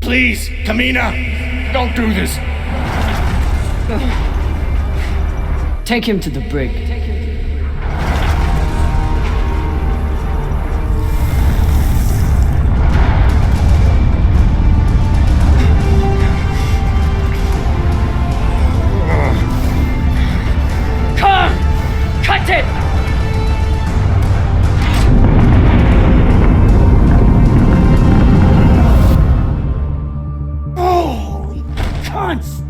Please, Kamina, don't do this. Take him to the brig. Come! Cut it! Holy cunts!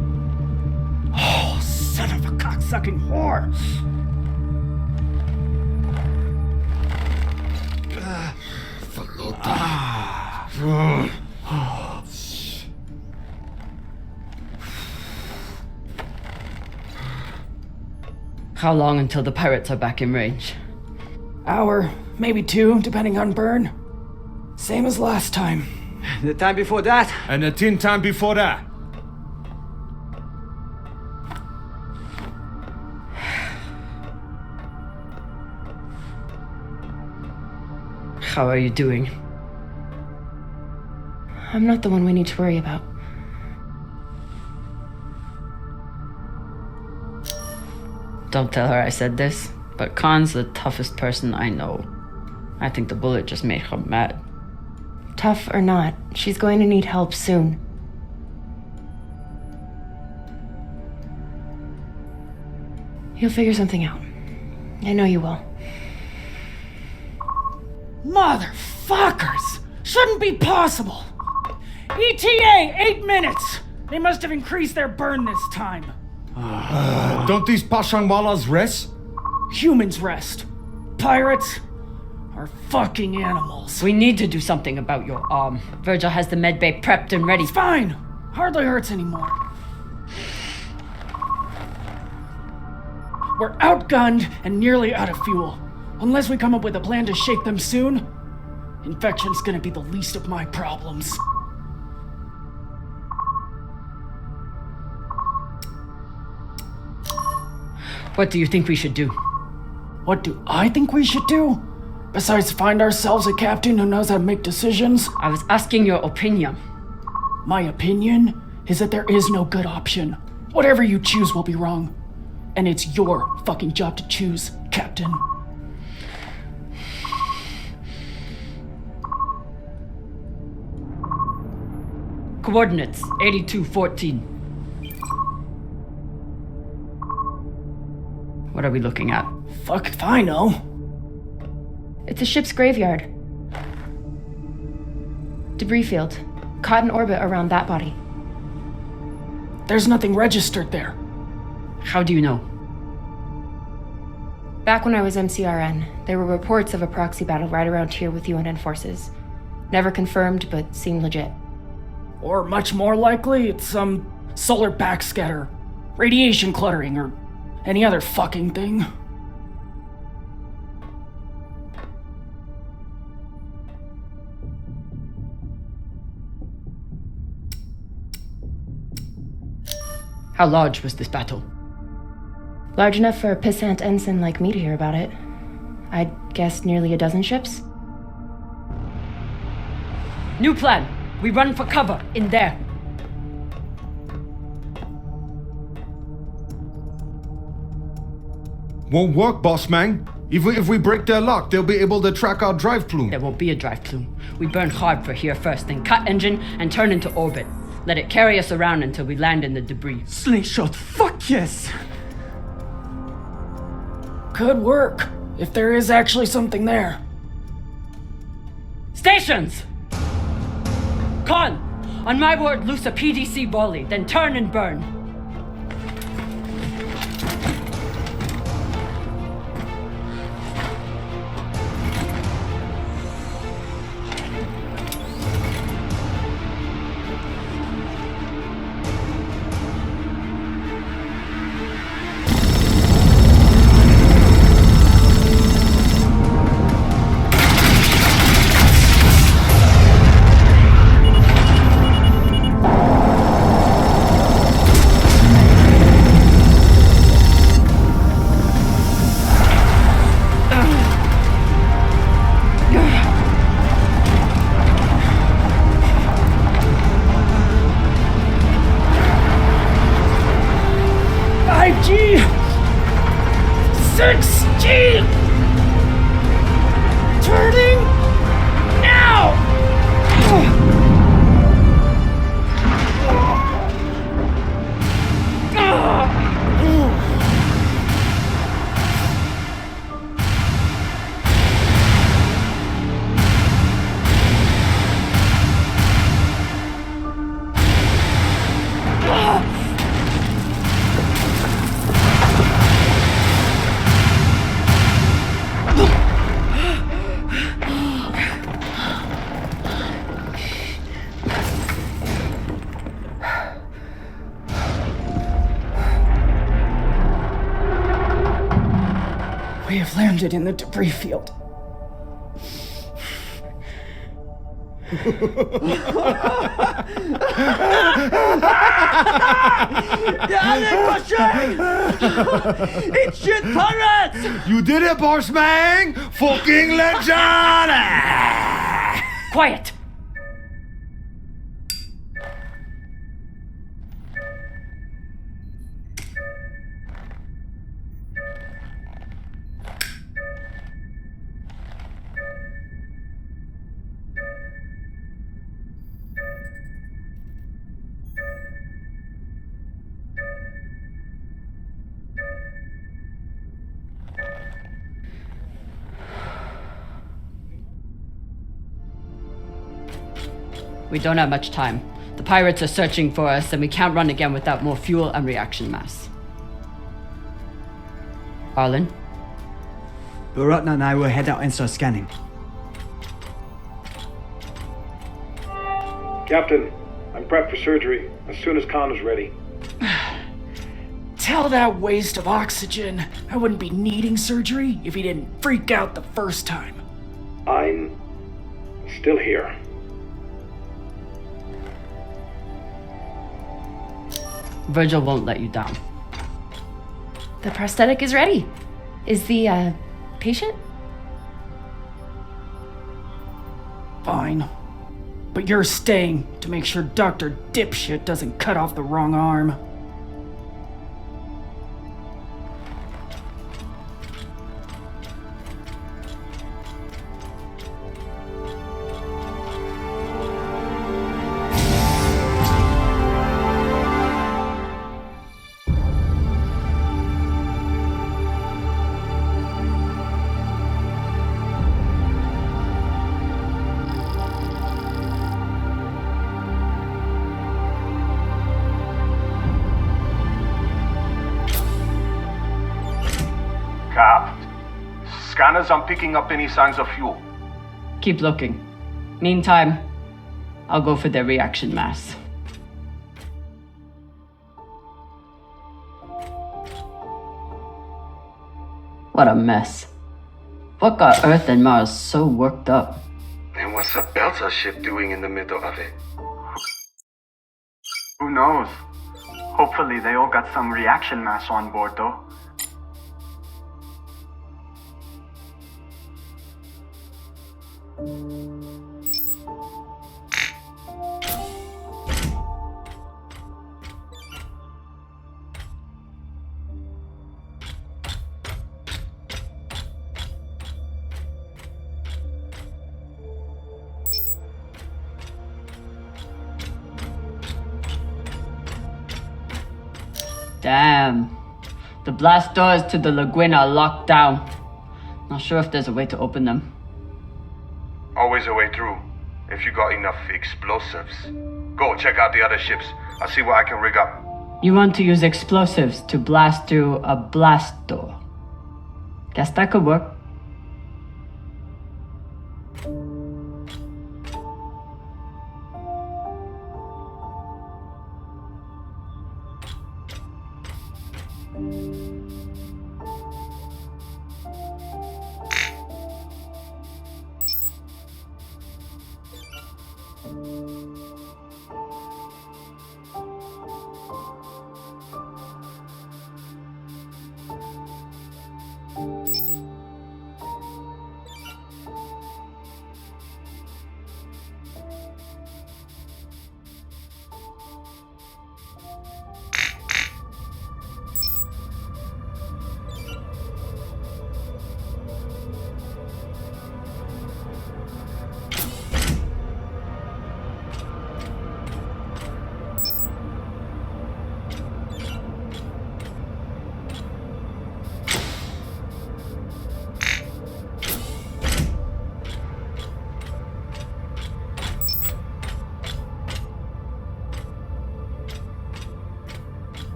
Oh, son of a cocksucking whore! How long until the pirates are back in range? Hour, maybe 2, depending on burn. Same as last time. The time before that? And the 10 time before that. How are you doing? I'm not the one we need to worry about. Don't tell her I said this, but Khan's the toughest person I know. I think the bullet just made her mad. Tough or not, she's going to need help soon. You'll figure something out. I know you will. Motherfuckers! Shouldn't be possible! ETA, 8 minutes! They must have increased their burn this time. Don't these Pashangwalas rest? Humans rest. Pirates are fucking animals. We need to do something about your arm. Virgil has the medbay prepped and ready. It's fine. Hardly hurts anymore. We're outgunned and nearly out of fuel. Unless we come up with a plan to shake them soon, infection's gonna be the least of my problems. What do you think we should do? What do I think we should do? Besides find ourselves a captain who knows how to make decisions? I was asking your opinion. My opinion is that there is no good option. Whatever you choose will be wrong. And it's your fucking job to choose, Captain. Coordinates, 8214. What are we looking at? Fuck if I know. It's a ship's graveyard. Debris field. Caught in orbit around that body. There's nothing registered there. How do you know? Back when I was MCRN, there were reports of a proxy battle right around here with UNN forces. Never confirmed, but seemed legit. Or much more likely, it's some solar backscatter, radiation cluttering, or any other fucking thing. How large was this battle? Large enough for a pissant ensign like me to hear about it. I'd guess nearly a dozen ships. New plan. We run for cover in there. Won't work, boss man. If we break their lock, they'll be able to track our drive plume. There won't be a drive plume. We burn hard for here first, then cut engine and turn into orbit. Let it carry us around until we land in the debris. Slingshot, fuck yes! Could work, if there is actually something there. Stations! Con! On my word, loose a PDC volley, then turn and burn. landed in the debris field. It's shit pirates! You did it, boss man! Fucking legend! Quiet! We don't have much time. The pirates are searching for us, and we can't run again without more fuel and reaction mass. Arlen? Baratna and I will head out and start scanning. Captain, I'm prepped for surgery as soon as Khan is ready. Tell that waste of oxygen I wouldn't be needing surgery if he didn't freak out the first time. I'm still here. Virgil won't let you down. The prosthetic is ready. Is the, patient? Fine. But you're staying to make sure Dr. Dipshit doesn't cut off the wrong arm. Cap, scanners aren't picking up any signs of fuel. Keep looking. Meantime, I'll go for their reaction mass. What a mess. What got Earth and Mars so worked up? And what's a Belter ship doing in the middle of it? Who knows? Hopefully they all got some reaction mass on board though. Damn. The blast doors to the lagoon are locked down. Not sure if there's a way to open them. Always a way through, if you got enough explosives. Go check out the other ships. I'll see what I can rig up. You want to use explosives to blast through a blast door. Guess that could work.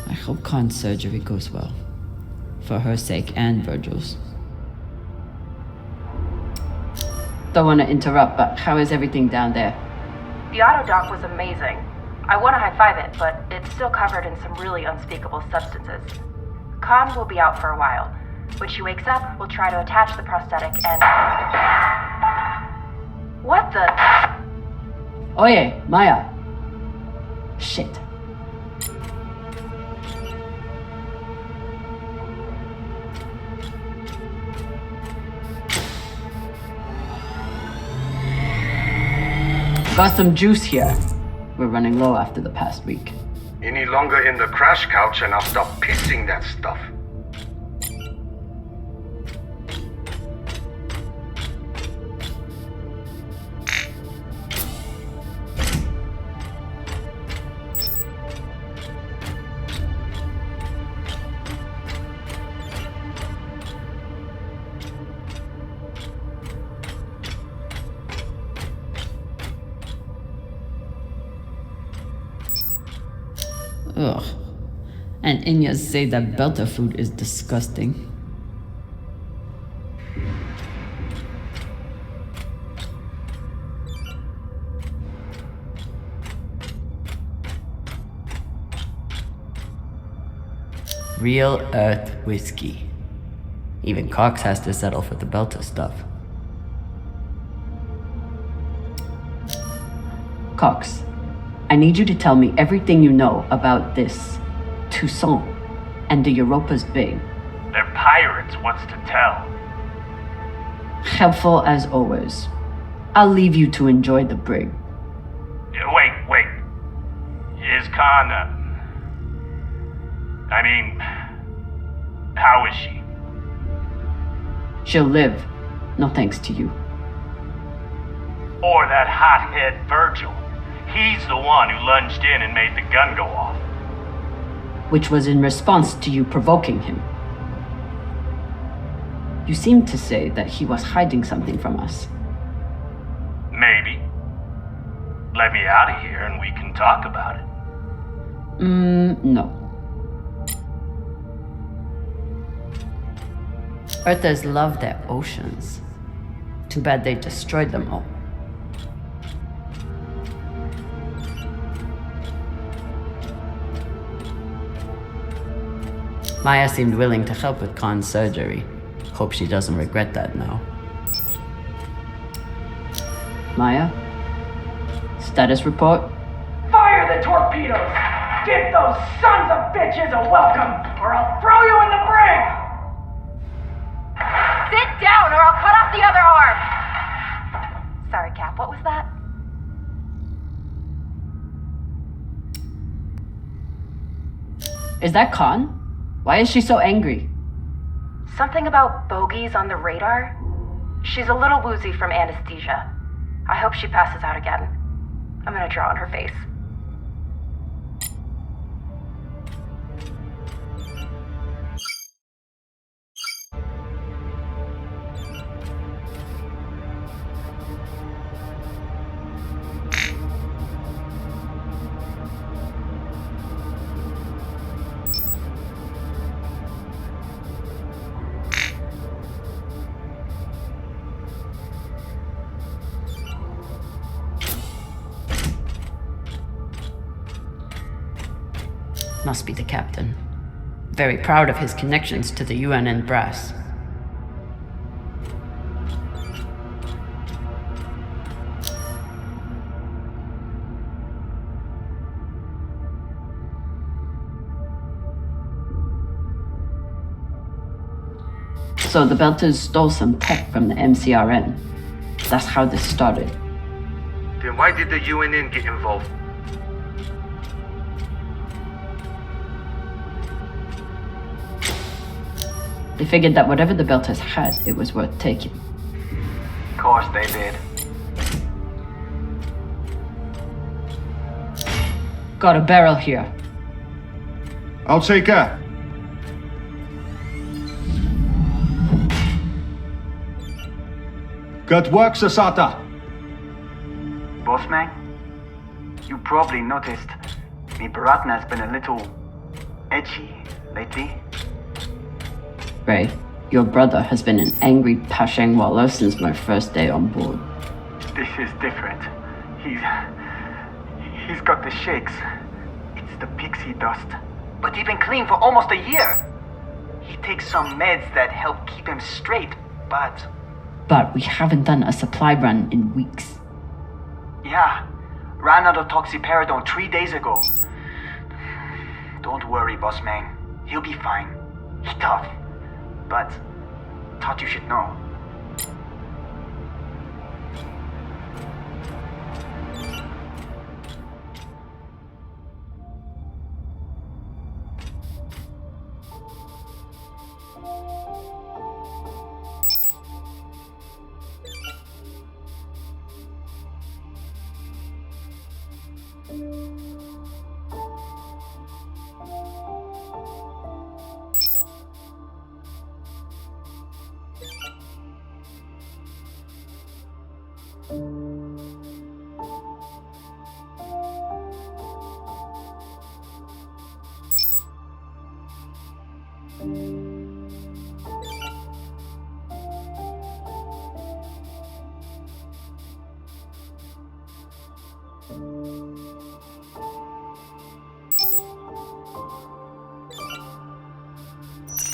I hope Khan's surgery goes well. For her sake and Virgil's. Don't want to interrupt, but how is everything down there? The auto dock was amazing. I want to high-five it, but it's still covered in some really unspeakable substances. Khan will be out for a while. When she wakes up, we'll try to attach the prosthetic and... What the... Oye, Maya. Shit. Got some juice here. We're running low after the past week. Any longer in the crash couch and I'll stop pissing that stuff. Ugh. And Inyas say that Belter food is disgusting. Real Earth whiskey. Even Cox has to settle for the Belter stuff. Cox, I need you to tell me everything you know about this Toussaint and the Europa's Bay. They're pirates, what's to tell? Helpful as always. I'll leave you to enjoy the brig. Wait. Is Khan, I mean, how is she? She'll live, no thanks to you. Or that hothead Virgil. He's the one who lunged in and made the gun go off. Which was in response to you provoking him. You seemed to say that he was hiding something from us. Maybe. Let me out of here and we can talk about it. No. Earthers love their oceans. Too bad they destroyed them all. Maya seemed willing to help with Khan's surgery. Hope she doesn't regret that now. Maya? Status report? Fire the torpedoes! Give those sons of bitches a welcome, or I'll throw you in the brig! Sit down or I'll cut off the other arm! Sorry, Cap, what was that? Is that Khan? Why is she so angry? Something about bogeys on the radar? She's a little woozy from anesthesia. I hope she passes out again. I'm gonna draw on her face. Must be the captain. Very proud of his connections to the UNN brass. So the Belters stole some tech from the MCRN. That's how this started. Then why did the UNN get involved? They figured that whatever the Belters had, it was worth taking. Of course they did. Got a barrel here. I'll take her. Good work, Sasata. Bossman, you probably noticed me Baratna's been a little edgy lately. Ray, your brother has been an angry Pashang Wallow since my first day on board. This is different. He's got the shakes. It's the pixie dust. But he's been clean for almost a year. He takes some meds that help keep him straight, but... But we haven't done a supply run in weeks. Yeah, ran out of toxiperidone 3 days ago. Don't worry, boss man. He'll be fine. He's tough. But thought you should know.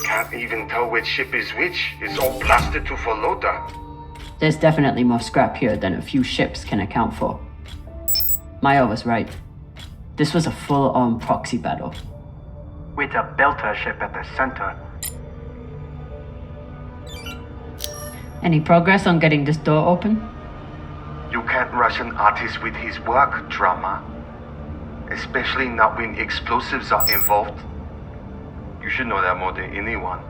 Can't even tell which ship is which. It's all blasted to Folota. There's definitely more scrap here than a few ships can account for. Maya was right. This was a full-on proxy battle. With a Belter ship at the center. Any progress on getting this door open? You can't rush an artist with his work, drama. Especially not when explosives are involved. You should know that more than anyone.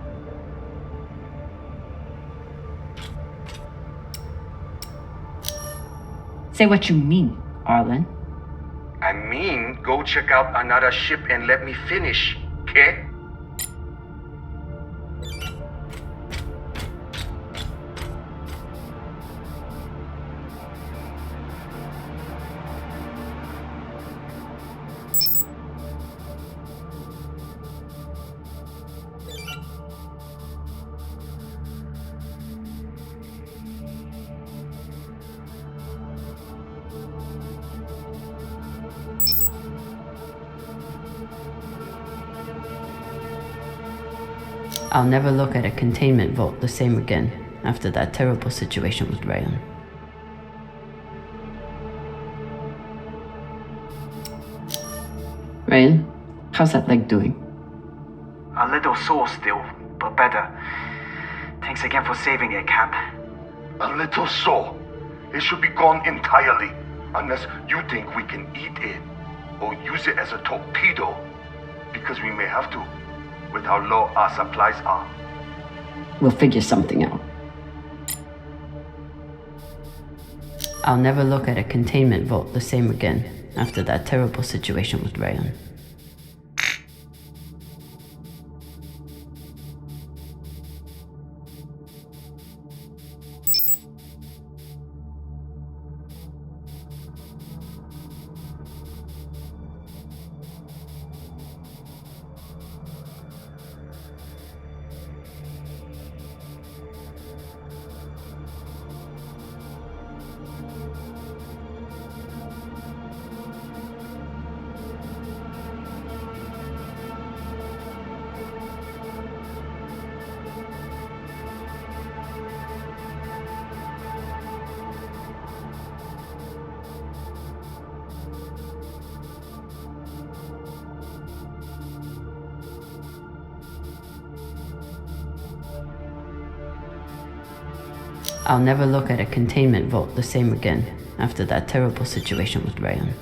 Say what you mean, Arlen. I mean, go check out another ship and let me finish, okay? I'll never look at a containment vault the same again after that terrible situation with Rayon. Rayon, how's that leg doing? A little sore still, but better. Thanks again for saving it, Cap. A little sore. It should be gone entirely, unless you think we can eat it or use it as a torpedo, because we may have to, with how low our supplies are. We'll figure something out. I'll never look at a containment vault the same again after that terrible situation with Rayon. I'll never look at a containment vault the same again after that terrible situation with Rayon.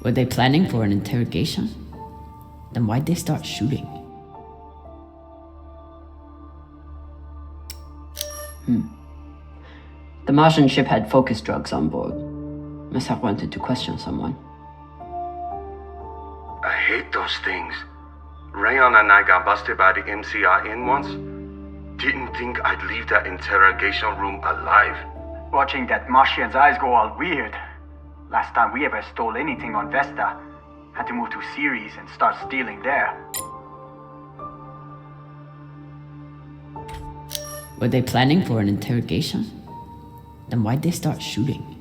Were they planning for an interrogation? Then why'd they start shooting? The Martian ship had focus drugs on board. Must have wanted to question someone. I hate those things. Rayon and I got busted by the MCRN once. Didn't think I'd leave that interrogation room alive. Watching that Martian's eyes go all weird. Last time we ever stole anything on Vesta, had to move to Ceres and start stealing there. Were they planning for an interrogation? Then why'd they start shooting?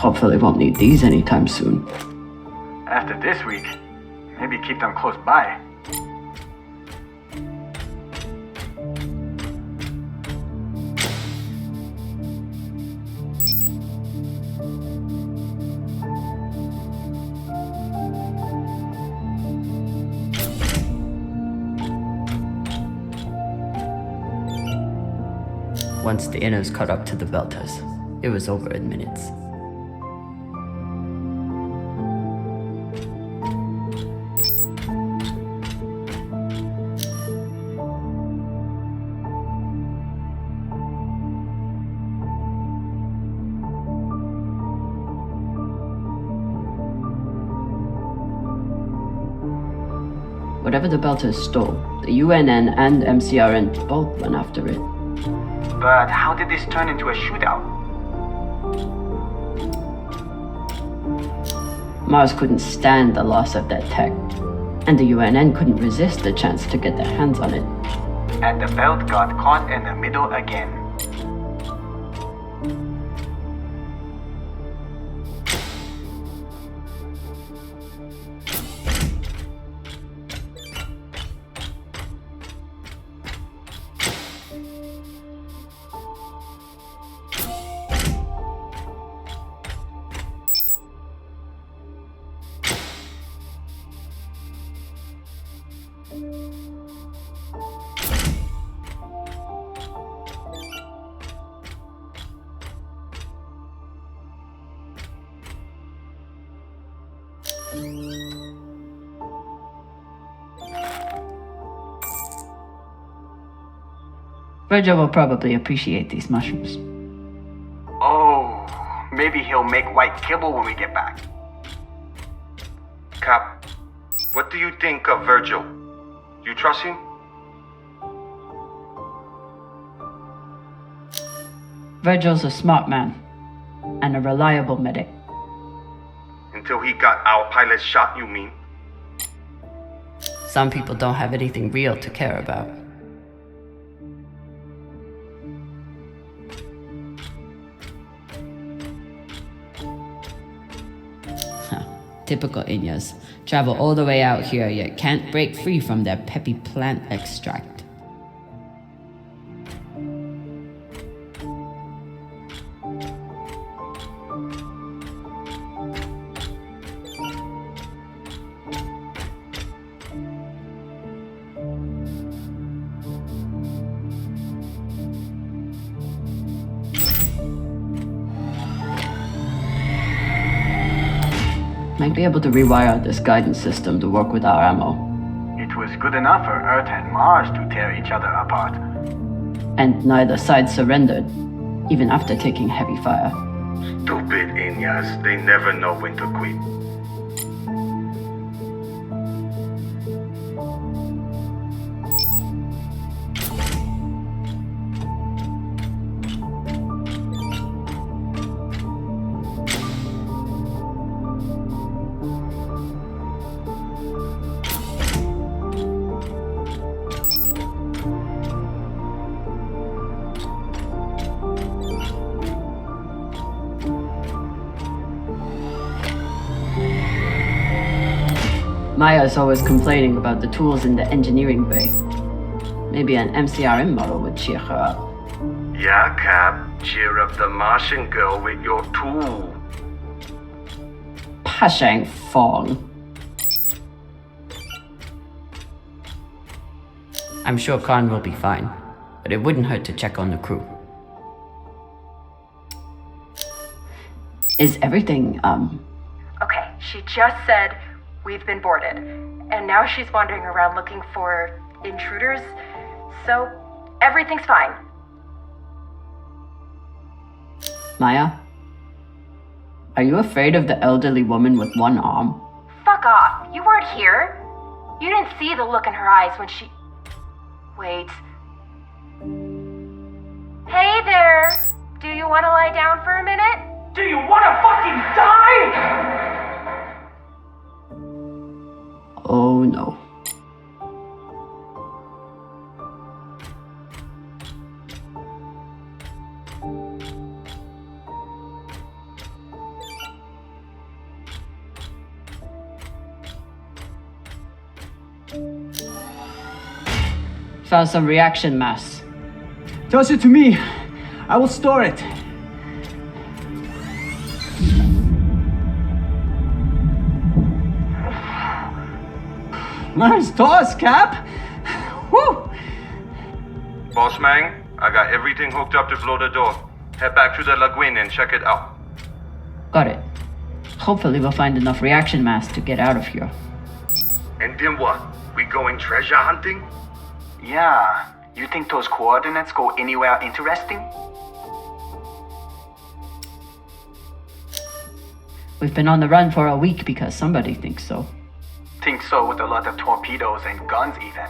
Hopefully won't need these anytime soon. After this week, maybe keep them close by. Once the inners caught up to the Belters, it was over in minutes. Whatever the Belters stole, the UNN and MCRN both went after it. But how did this turn into a shootout? Mars couldn't stand the loss of that tech, and the UNN couldn't resist the chance to get their hands on it. And the belt got caught in the middle again. Virgil will probably appreciate these mushrooms. Oh, maybe he'll make white kibble when we get back. Cap, what do you think of Virgil? You trust him? Virgil's a smart man, and a reliable medic. Until he got our pilot shot, you mean? Some people don't have anything real to care about. Typical Inyas. Travel all the way out here, yet can't break free from their peppy plant extract. Might be able to rewire this guidance system to work with our ammo. It was good enough for Earth and Mars to tear each other apart. And neither side surrendered, even after taking heavy fire. Stupid Inyas, they never know when to quit. Maya's always complaining about the tools in the engineering bay. Maybe an MCRM model would cheer her up. Yeah, Cap, cheer up the Martian girl with your tool. Pashang Fong. I'm sure Khan will be fine, but it wouldn't hurt to check on the crew. Is everything, Okay, she just said We've been boarded. And now she's wandering around looking for intruders. So, everything's fine. Maya? Are you afraid of the elderly woman with one arm? Fuck off. You weren't here. You didn't see the look in her eyes when she... Wait. Hey there! Do you want to lie down for a minute? Do you want to fucking die? Oh no. Found some reaction mass. Toss it to me. I will store it. Nice toss, Cap. Woo! Boss Mang, I got everything hooked up to blow the door. Head back to the lagoon and check it out. Got it. Hopefully we'll find enough reaction mass to get out of here. And then what? We going treasure hunting? Yeah. You think those coordinates go anywhere interesting? We've been on the run for a week because somebody thinks so. Think so with a lot of torpedoes and guns even.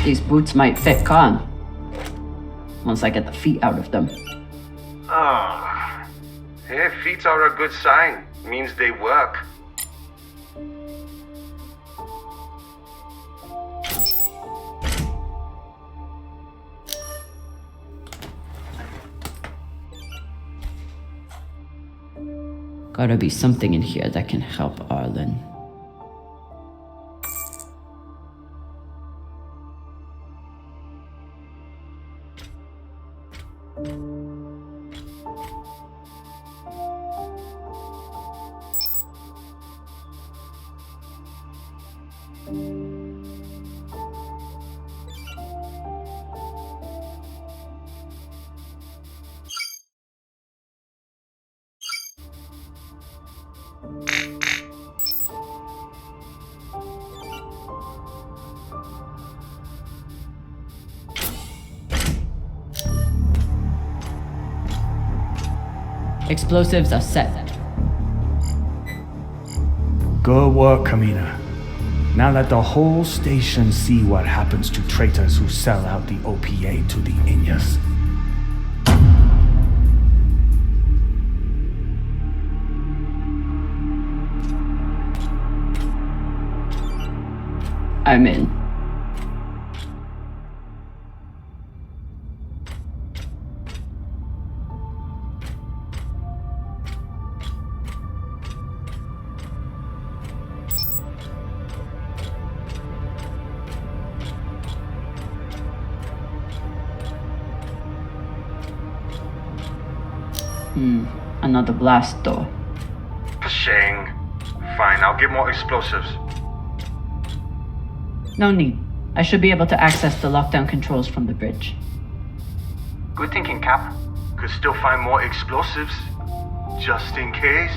These boots might fit Khan. Once I get the feet out of them. Ah. Hey, feet are a good sign. Means they work. Gotta be something in here that can help Arlen. Explosives are set. Good work, Kamina. Now let the whole station see what happens to traitors who sell out the OPA to the Inyas. I'm in. Another blast door. Pashang. Fine, I'll get more explosives. No need. I should be able to access the lockdown controls from the bridge. Good thinking, Cap. Could still find more explosives. Just in case.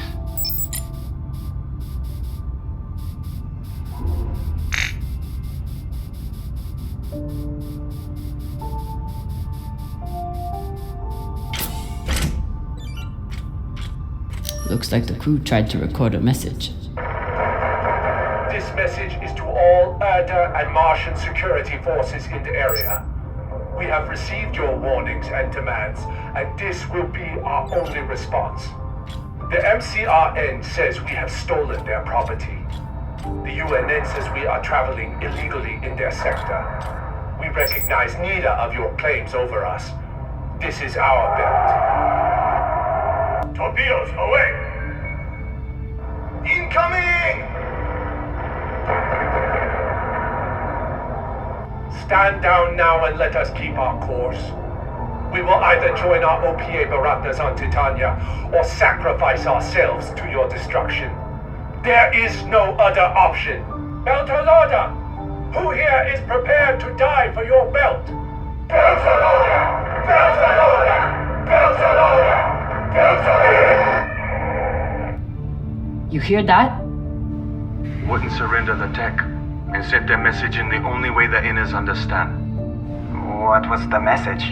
Looks like the crew tried to record a message. This message is to all Ada and Martian security forces in the area. We have received your warnings and demands, and this will be our only response. The MCRN says we have stolen their property. The UNN says we are traveling illegally in their sector. We recognize neither of your claims over us. This is our belt. Torpedoes, away! Incoming! Stand down now and let us keep our course. We will either join our OPA Baratnas on Titania or sacrifice ourselves to your destruction. There is no other option. Beltalada, who here is prepared to die for your belt? Beltalada! Beltalada! Beltalada! Beltalada! You hear that? Wouldn't surrender the tech, and sent their message in the only way the Inners understand. What was the message?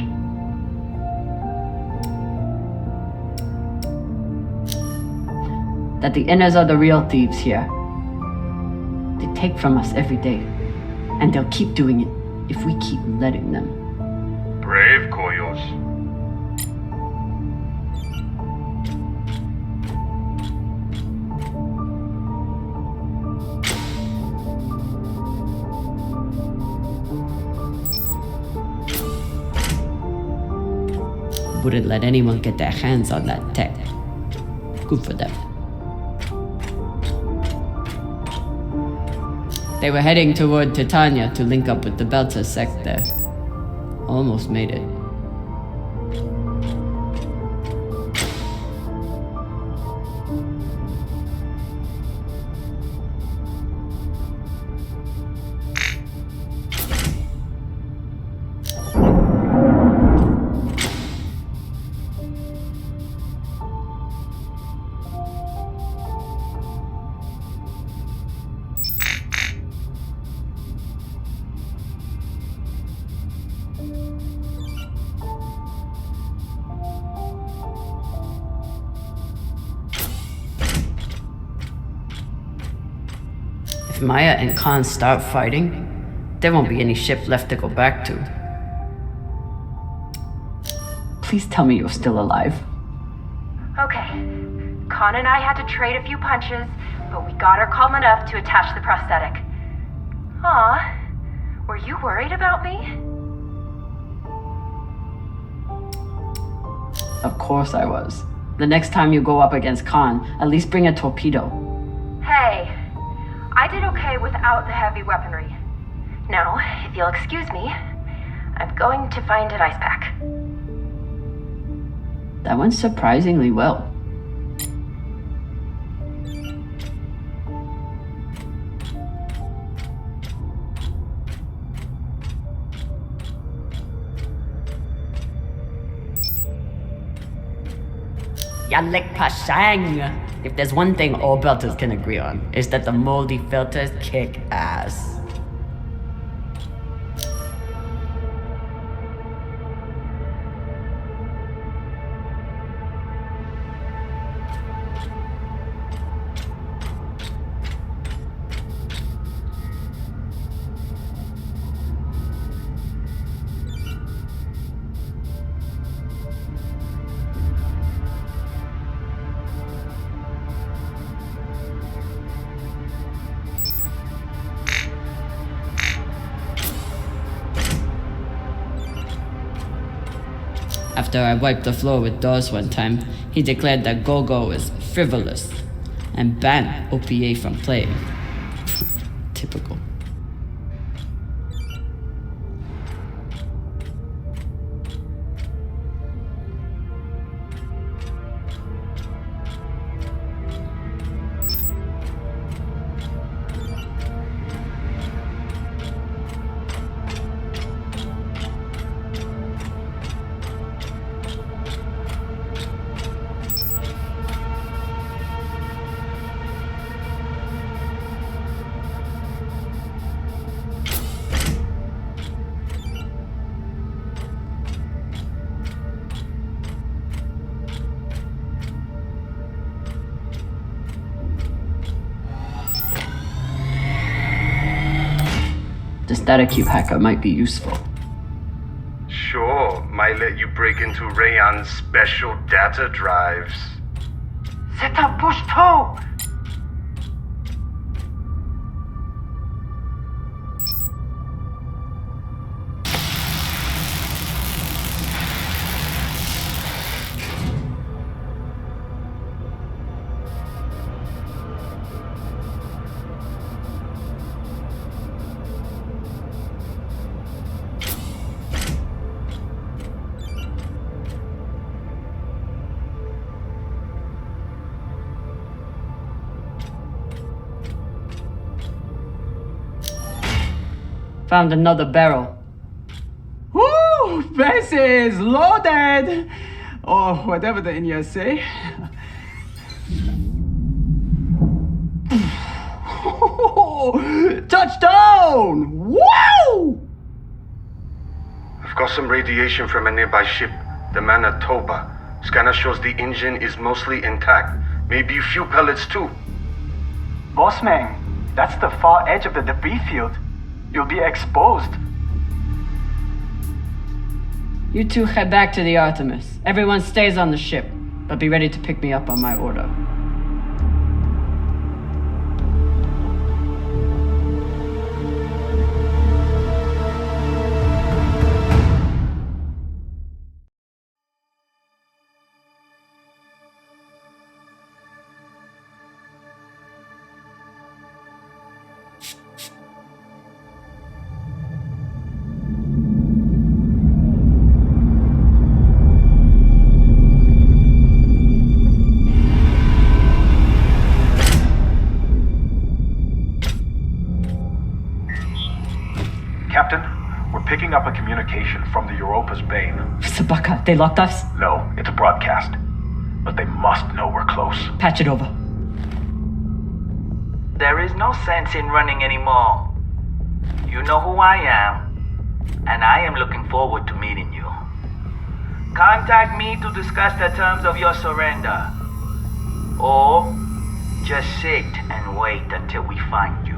That the Inners are the real thieves here. They take from us every day, and they'll keep doing it if we keep letting them. Brave, Koyos. Wouldn't let anyone get their hands on that tech. Good for them. They were heading toward Titania to link up with the Belter sect there. Almost made it. If Maya and Khan start fighting, there won't be any ship left to go back to. Please tell me you're still alive. Okay. Khan and I had to trade a few punches, but we got her calm enough to attach the prosthetic. Aw, were you worried about me? Of course I was. The next time you go up against Khan, at least bring a torpedo. Hey, I did okay without the heavy weaponry. Now, if you'll excuse me, I'm going to find an ice pack. That went surprisingly well. Yalek Pashang! If there's one thing all Belters can agree on, is that the moldy filters kick ass. After I wiped the floor with Dawes one time, he declared that Gogo was frivolous and banned OPA from playing. Typical. The static cube hacker might be useful. Sure, might let you break into Rayon's special data drives. Set up push toe! Found another barrel. Woo! This is loaded! Or whatever the Indians say. Touchdown! Wow! I've got some radiation from a nearby ship, the Manitoba. Scanner shows the engine is mostly intact. Maybe a few pellets too. Bossman, that's the far edge of the debris field. You'll be exposed. You two head back to the Artemis. Everyone stays on the ship, but be ready to pick me up on my order. Captain, we're picking up a communication from the Europa's Bane. Sabaka, they locked us? No, it's a broadcast. But they must know we're close. Patch it over. There is no sense in running anymore. You know who I am, and I am looking forward to meeting you. Contact me to discuss the terms of your surrender. Or just sit and wait until we find you.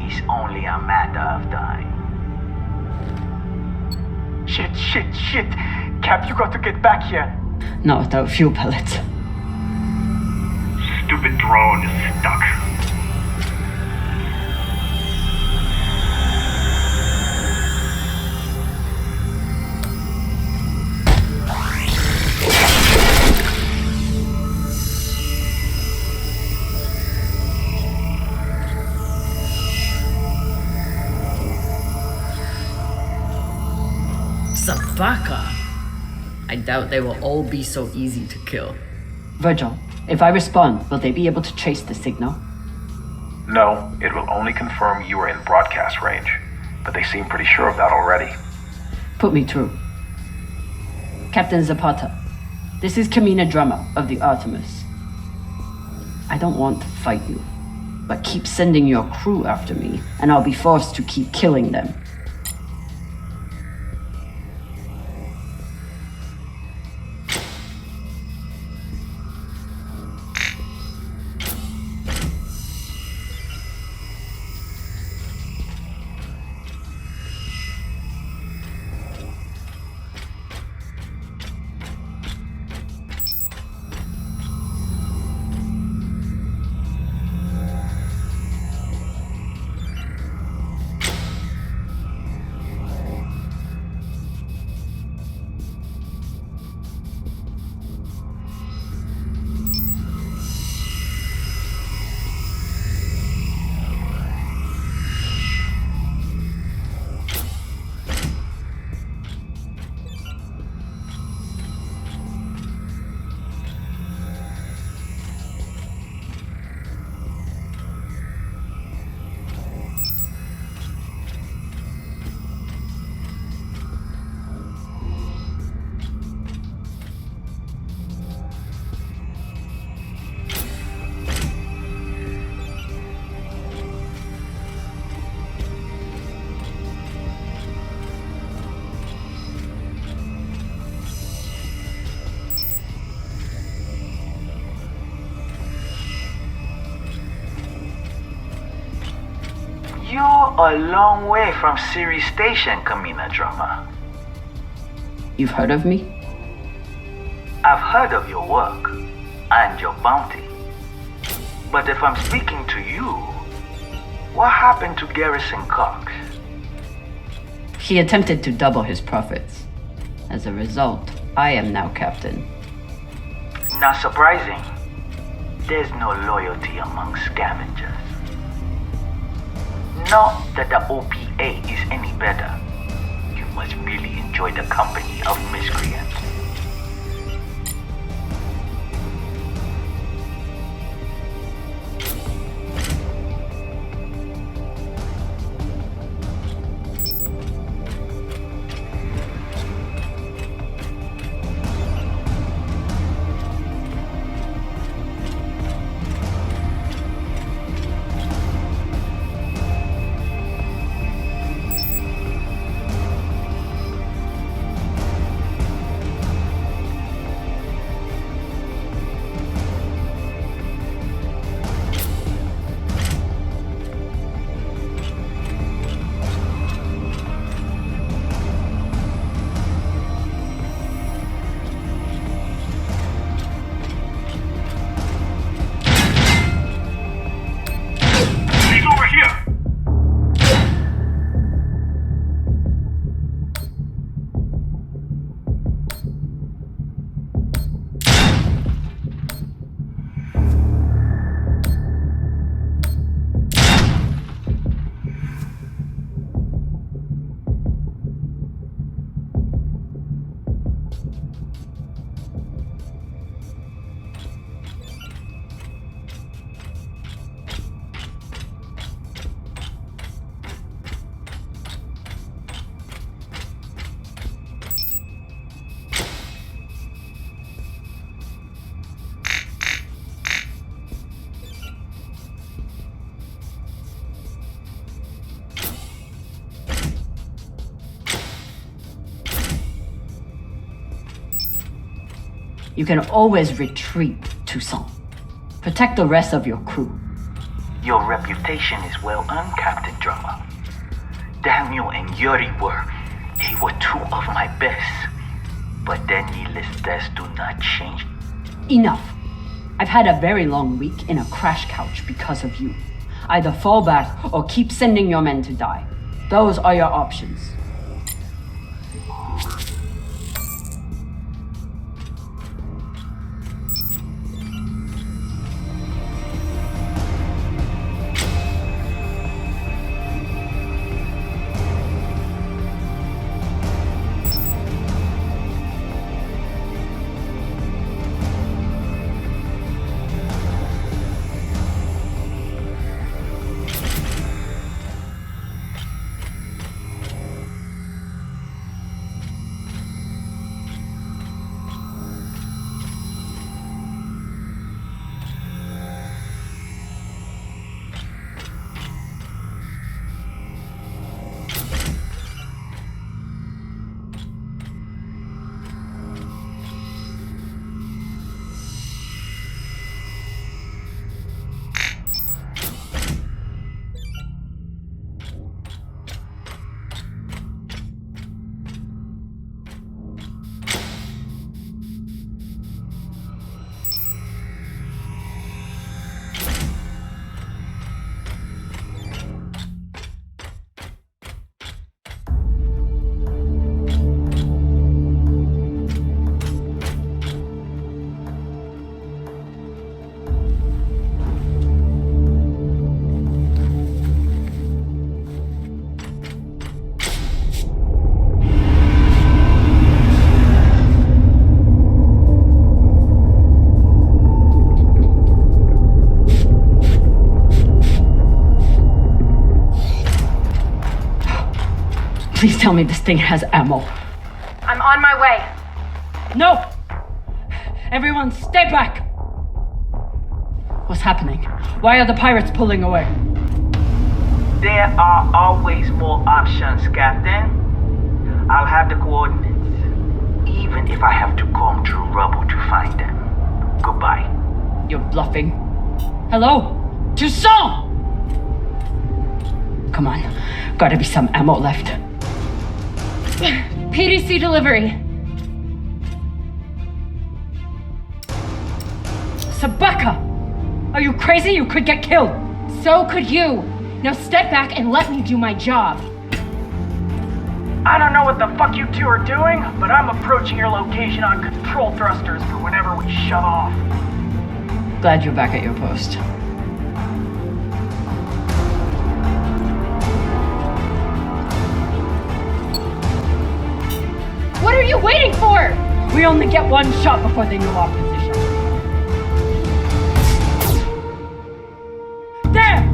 It's only a matter of time. Shit. Cap, you got to get back here. Not without fuel pellets. Stupid drone is stuck. Sabaka? I doubt they will all be so easy to kill. Virgil, if I respond, will they be able to trace the signal? No, it will only confirm you are in broadcast range. But they seem pretty sure of that already. Put me through. Captain Zapata, this is Kamina Drummer of the Artemis. I don't want to fight you, but keep sending your crew after me, and I'll be forced to keep killing them. You're a long way from Siri Station, Kamina Drama. You've heard of me? I've heard of your work and your bounty. But if I'm speaking to you, what happened to Garrison Cox? He attempted to double his profits. As a result, I am now captain. Not surprising. There's no loyalty among scavengers. Not that the OPA is any better. You must really enjoy the company of miscreants. You can always retreat, Toussaint. Protect the rest of your crew. Your reputation is well earned, Captain Drummer. Daniel and Yuri they were two of my best. But their needless deaths do not change. Enough. I've had a very long week in a crash couch because of you. Either fall back or keep sending your men to die. Those are your options. Please tell me this thing has ammo. I'm on my way. No! Everyone, stay back! What's happening? Why are the pirates pulling away? There are always more options, Captain. I'll have the coordinates, even if I have to comb through rubble to find them. Goodbye. You're bluffing. Hello? Toussaint! Come on. Gotta be some ammo left. PDC delivery. Sabaka! Are you crazy? You could get killed! So could you. Now step back and let me do my job. I don't know what the fuck you two are doing, but I'm approaching your location on control thrusters for whenever we shove off. Glad you're back at your post. What are you waiting for? We only get one shot before they know our position. There!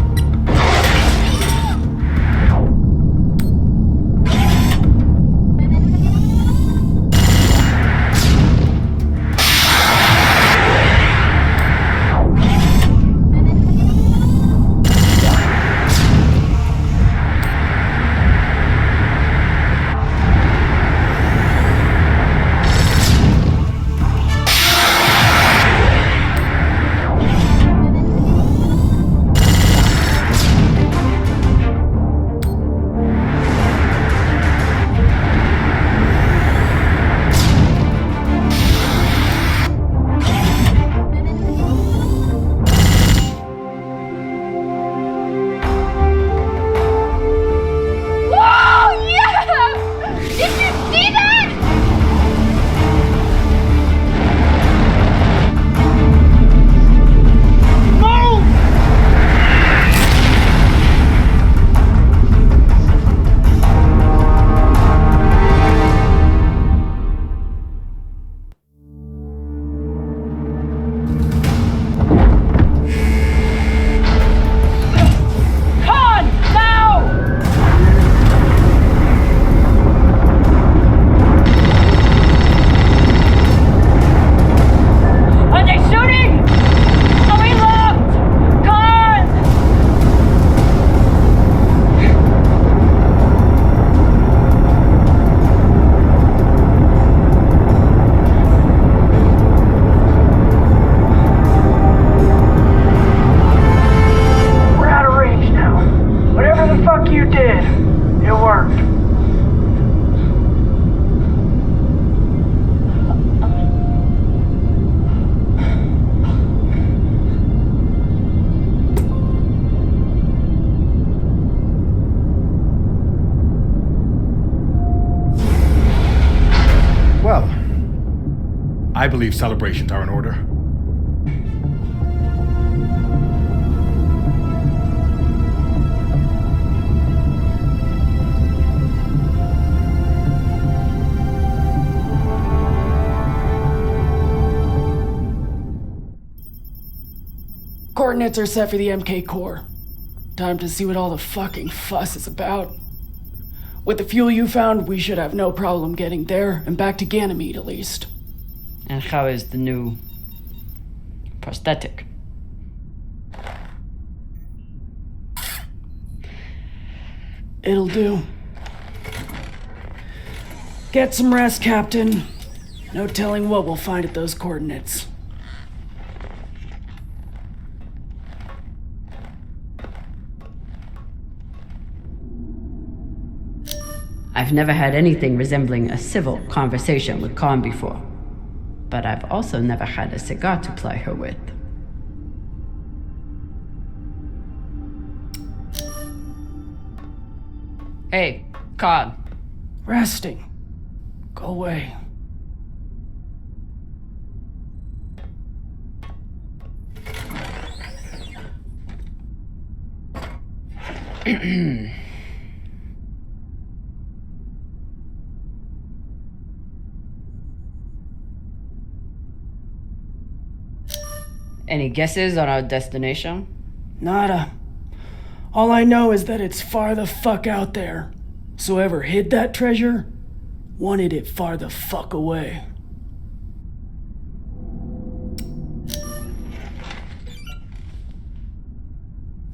I believe celebrations are in order. Coordinates are set for the MK core. Time to see what all the fucking fuss is about. With the fuel you found, we should have no problem getting there and back to Ganymede at least. And how is the new prosthetic? It'll do. Get some rest, Captain. No telling what we'll find at those coordinates. I've never had anything resembling a civil conversation with Khan before, but I've also never had a cigar to ply her with. Hey, Khan. Resting. Go away. Any guesses on our destination? Nada. All I know is that it's far the fuck out there. So whoever hid that treasure wanted it far the fuck away.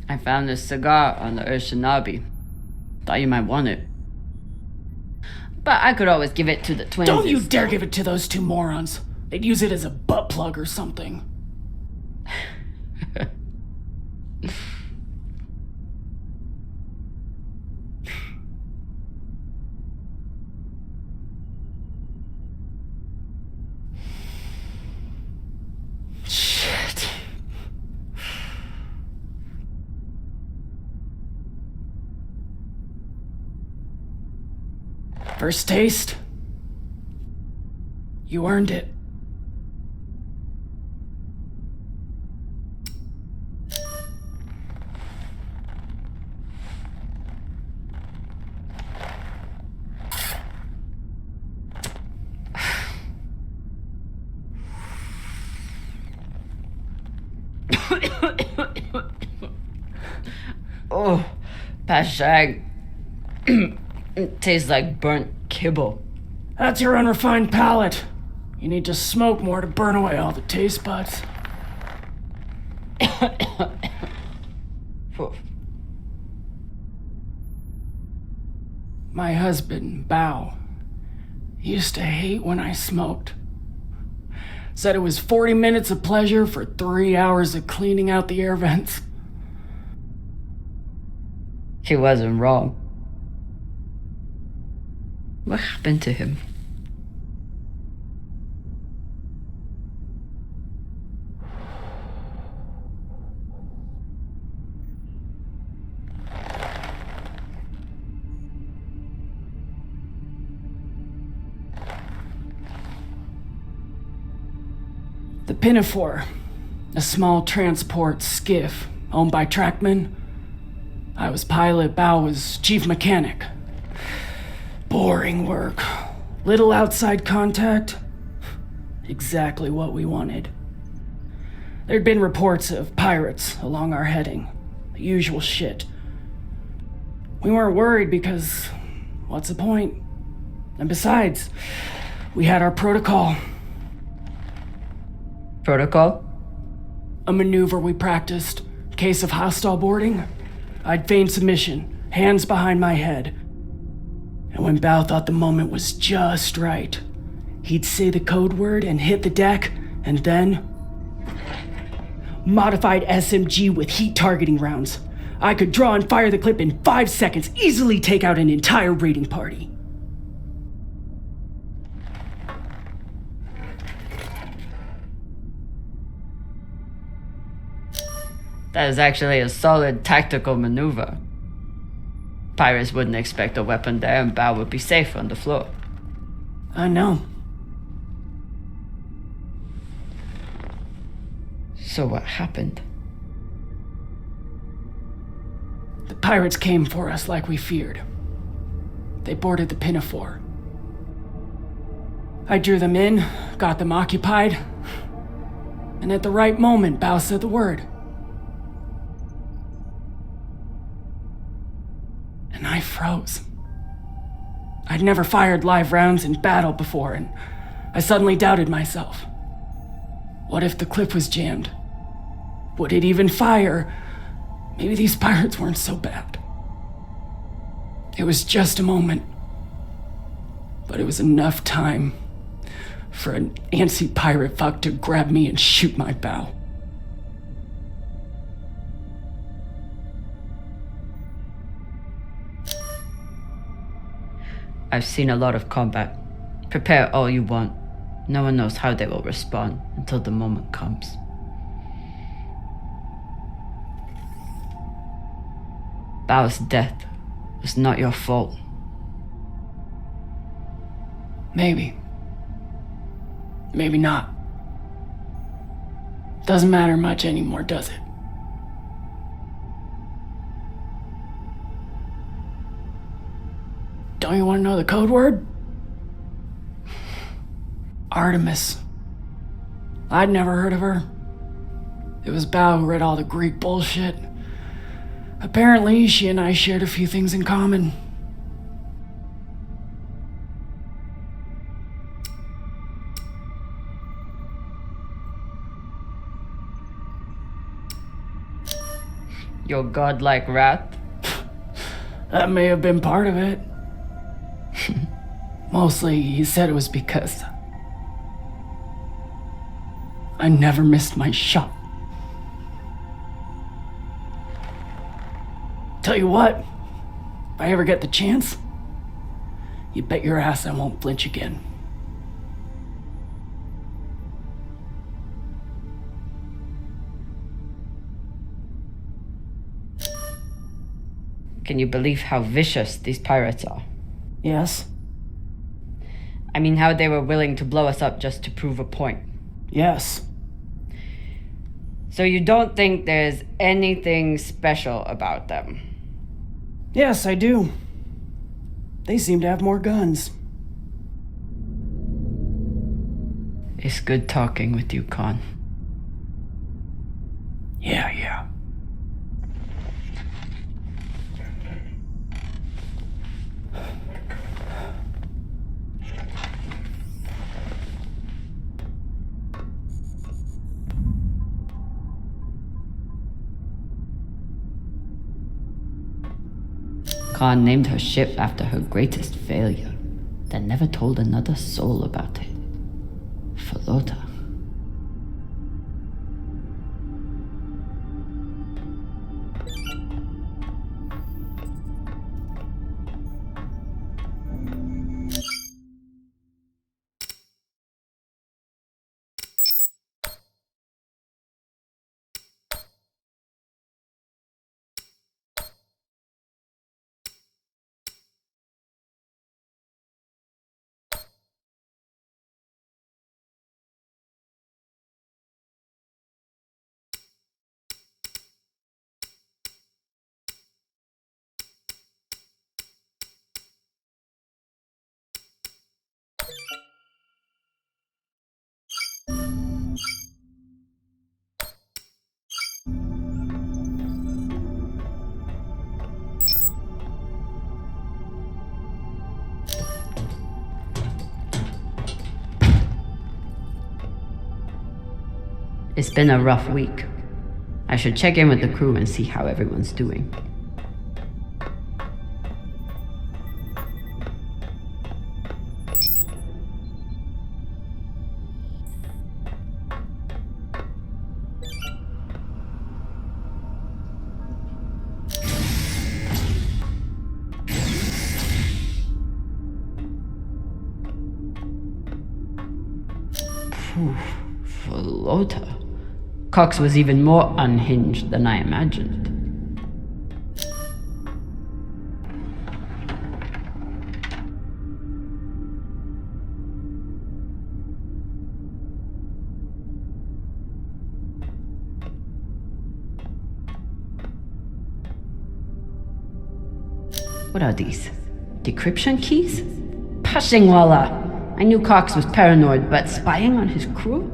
I found this cigar on the Urshanabi. Thought you might want it. But I could always give it to the twins. Don't you dare give it to those two morons. They'd use it as a butt plug or something. Shit. First taste? You earned it. Oh, Pashag. It tastes like burnt kibble. That's your unrefined palate. You need to smoke more to burn away all the taste buds. My husband, Bao, used to hate when I smoked. Said it was 40 minutes of pleasure for 3 hours of cleaning out the air vents. He wasn't wrong. What happened to him? The Pinafore, a small transport skiff owned by Trackman. I was pilot, Bao was chief mechanic. Boring work. Little outside contact. Exactly what we wanted. There'd been reports of pirates along our heading. The usual shit. We weren't worried because what's the point? And besides, we had our protocol. Protocol? A maneuver we practiced. Case of hostile boarding. I'd feign submission, hands behind my head. And when Bao thought the moment was just right, he'd say the code word and hit the deck, and then... Modified SMG with heat targeting rounds. I could draw and fire the clip in 5 seconds, easily take out an entire raiding party. That is actually a solid tactical maneuver. Pirates wouldn't expect a weapon there, and Bao would be safe on the floor. I know. So what happened? The pirates came for us like we feared. They boarded the Pinafore. I drew them in, got them occupied, and at the right moment, Bao said the word. And I froze. I'd never fired live rounds in battle before, and I suddenly doubted myself. What if the clip was jammed? Would it even fire? Maybe these pirates weren't so bad. It was just a moment, but it was enough time for an antsy pirate fuck to grab me and shoot my bow. I've seen a lot of combat. Prepare all you want. No one knows how they will respond until the moment comes. Bao's death was not your fault. Maybe. Maybe not. Doesn't matter much anymore, does it? Don't you want to know the code word? Artemis. I'd never heard of her. It was Bao who read all the Greek bullshit. Apparently, she and I shared a few things in common. Your godlike wrath? That may have been part of it. Mostly, he said it was because I never missed my shot. Tell you what, I ever get the chance, you bet your ass I won't flinch again. Can you believe how vicious these pirates are? Yes? I mean, how they were willing to blow us up just to prove a point. Yes. So you don't think there's anything special about them? Yes, I do. They seem to have more guns. It's good talking with you, Khan. Yeah. Khan named her ship after her greatest failure, then never told another soul about it. Flota. It's been a rough week. I should check in with the crew and see how everyone's doing. Flota. Cox was even more unhinged than I imagined. What are these? Decryption keys? Pashingwala! I knew Cox was paranoid, but spying on his crew?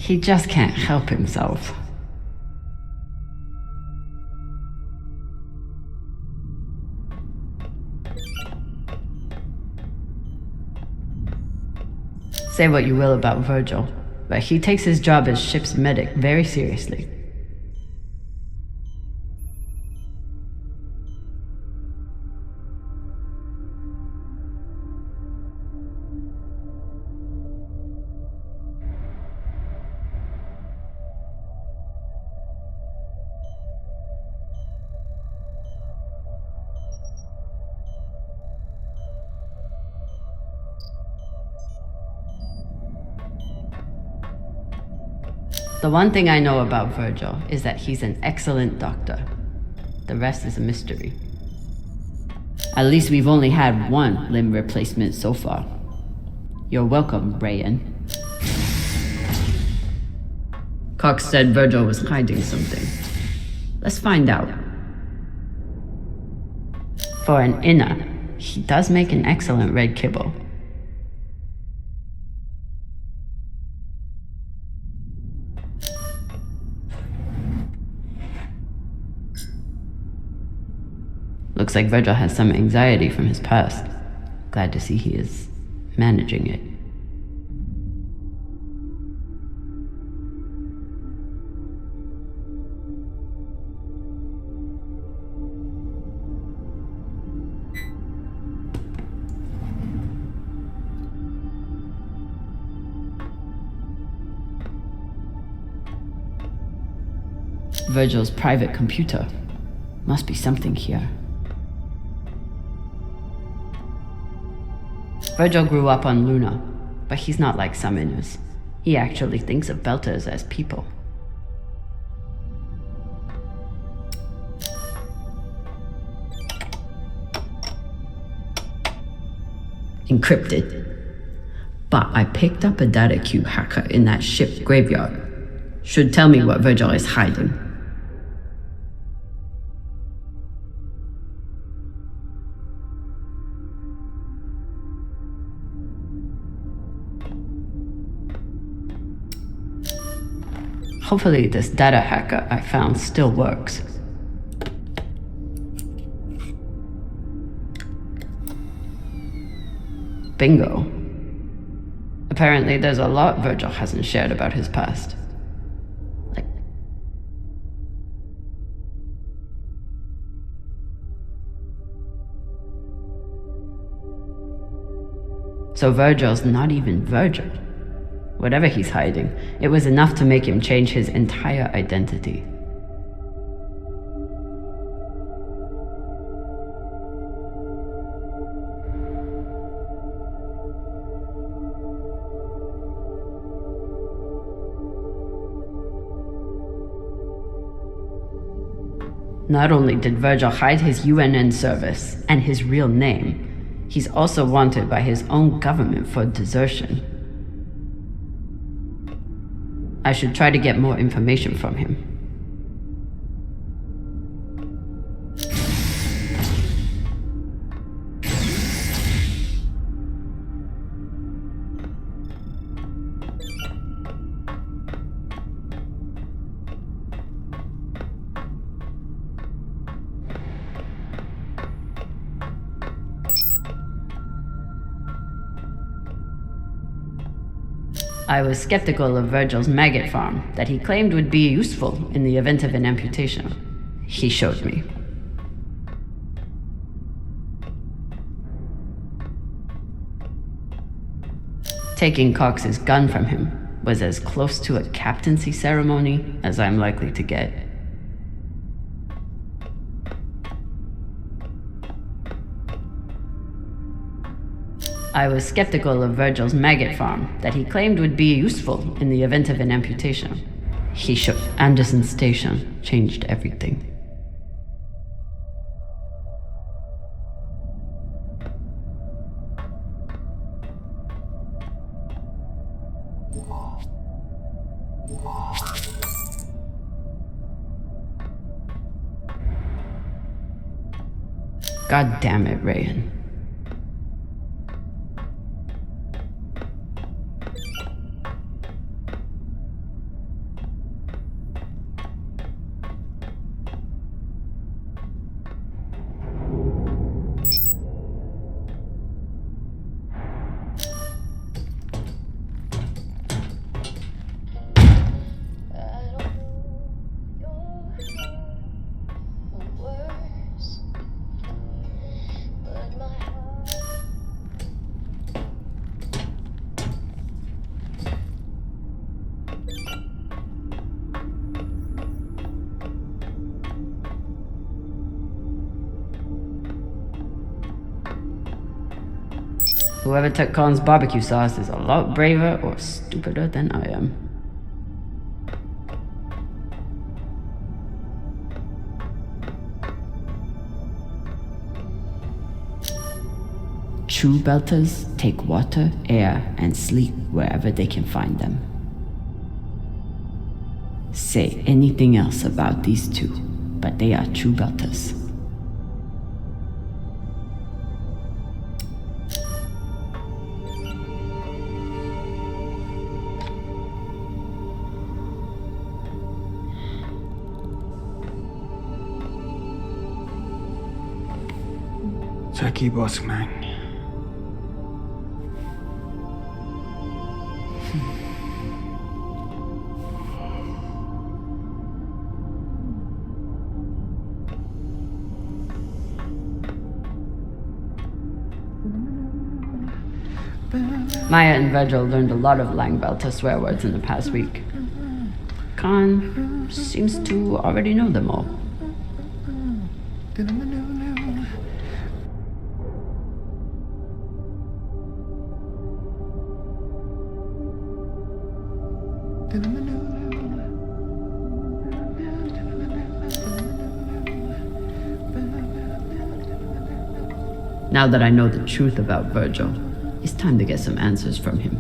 He just can't help himself. Say what you will about Virgil, but he takes his job as ship's medic very seriously. The one thing I know about Virgil is that he's an excellent doctor. The rest is a mystery. At least we've only had one limb replacement so far. You're welcome, Rayan. Cox said Virgil was hiding something. Let's find out. For an inner, he does make an excellent red kibble. Looks like Virgil has some anxiety from his past. Glad to see he is managing it. Virgil's private computer. Must be something here. Virgil grew up on Luna, but he's not like some Inners. He actually thinks of Belters as people. Encrypted. But I picked up a data cube hacker in that ship graveyard. Should tell me what Virgil is hiding. Hopefully this data hacker I found still works. Bingo. Apparently there's a lot Virgil hasn't shared about his past. So Virgil's not even Virgil. Whatever he's hiding, it was enough to make him change his entire identity. Not only did Virgil hide his UNN service and his real name, he's also wanted by his own government for desertion. I should try to get more information from him. I was skeptical of Virgil's maggot farm that he claimed would be useful in the event of an amputation. He showed me. Taking Cox's gun from him was as close to a captaincy ceremony as I'm likely to get. I was skeptical of Virgil's maggot farm that he claimed would be useful in the event of an amputation. He showed Anderson Station changed everything. God damn it, Rayan. Whoever took Colin's barbecue sauce is a lot braver or stupider than I am. true Belters take water, air, and sleep wherever they can find them. Say anything else about these two, but they are true Belters. Jackie Bossman. Maya and Virgil learned a lot of Lang Belter swear words in the past week. Khan seems to already know them all. Now that I know the truth about Virgil, it's time to get some answers from him.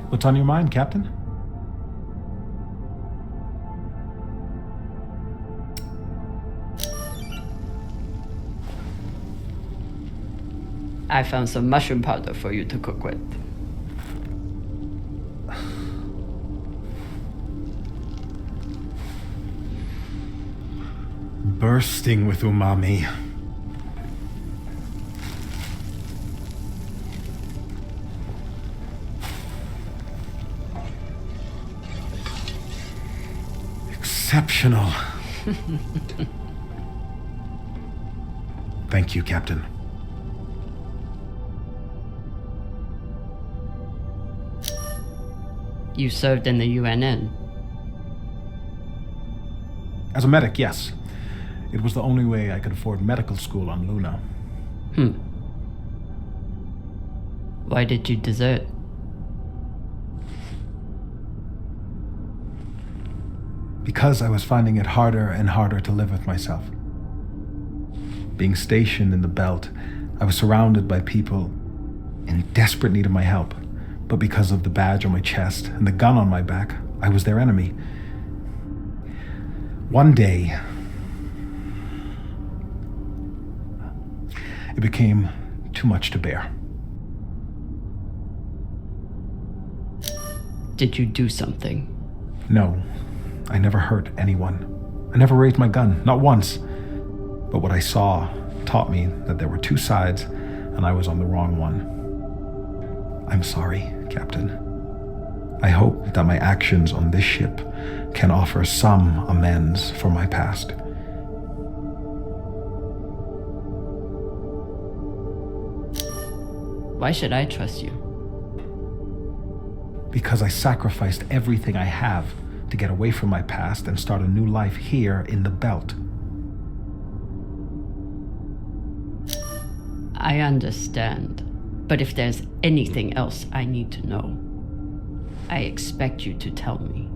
What's on your mind, Captain? I found some mushroom powder for you to cook with. Bursting with umami. Exceptional. Thank you, Captain. You served in the UNN. As a medic, yes. It was the only way I could afford medical school on Luna. Why did you desert? Because I was finding it harder and harder to live with myself. Being stationed in the belt, I was surrounded by people in desperate need of my help. But because of the badge on my chest and the gun on my back, I was their enemy. One day, it became too much to bear. Did you do something? No, I never hurt anyone. I never raised my gun, not once. But what I saw taught me that there were two sides, and I was on the wrong one. I'm sorry, Captain. I hope that my actions on this ship can offer some amends for my past. Why should I trust you? Because I sacrificed everything I have to get away from my past and start a new life here in the belt. I understand. But if there's anything else I need to know, I expect you to tell me.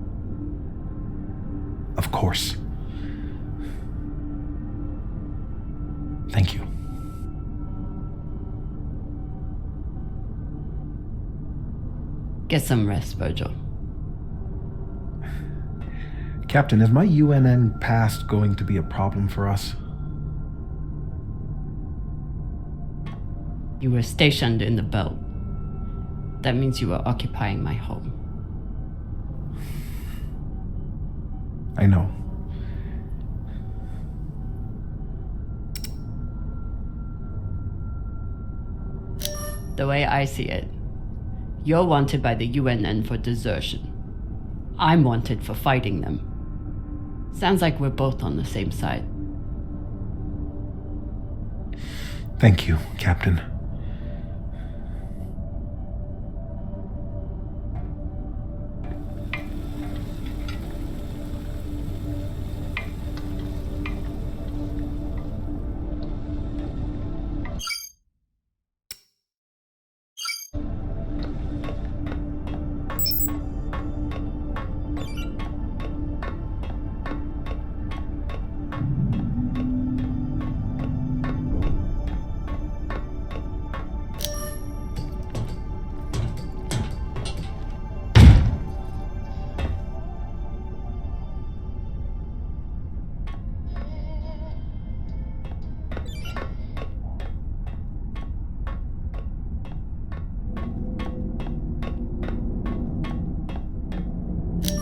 Of course. Thank you. Get some rest, Virgil. Captain, is my UNN past going to be a problem for us? You were stationed in the belt. That means you were occupying my home. I know. The way I see it, you're wanted by the UNN for desertion. I'm wanted for fighting them. Sounds like we're both on the same side. Thank you, Captain.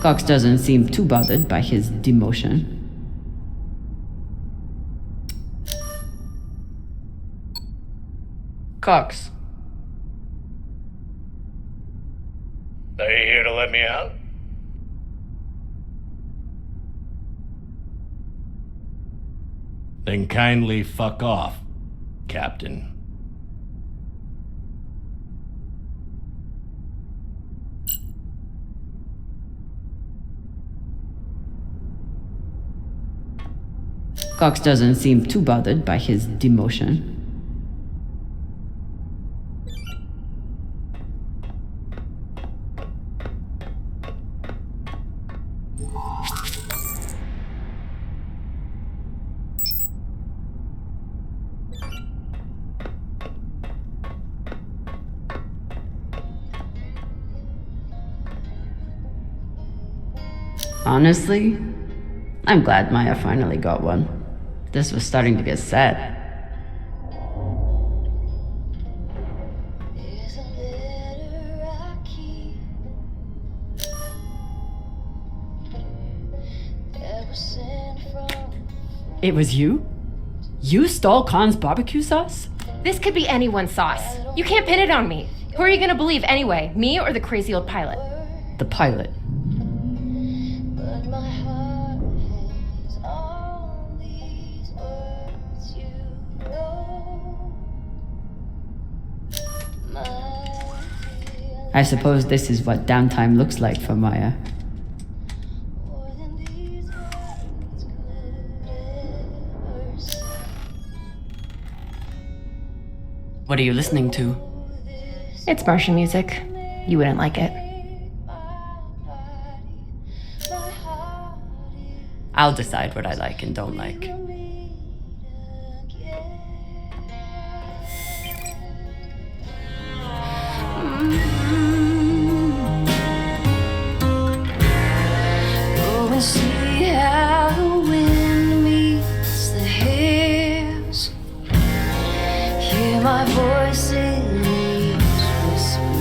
Cox doesn't seem too bothered by his demotion. Cox. Are you here to let me out? Then kindly fuck off, Captain. Cox doesn't seem too bothered by his demotion. Honestly, I'm glad Maya finally got one. This was starting to get sad. It was you? You stole Khan's barbecue sauce? This could be anyone's sauce. You can't pin it on me. Who are you gonna believe anyway? Me or the crazy old pilot? The pilot. I suppose this is what downtime looks like for Maya. What are you listening to? It's Martian music. You wouldn't like it. I'll decide what I like and don't like. See how the wind meets the hills. Hear my voice in each whisper.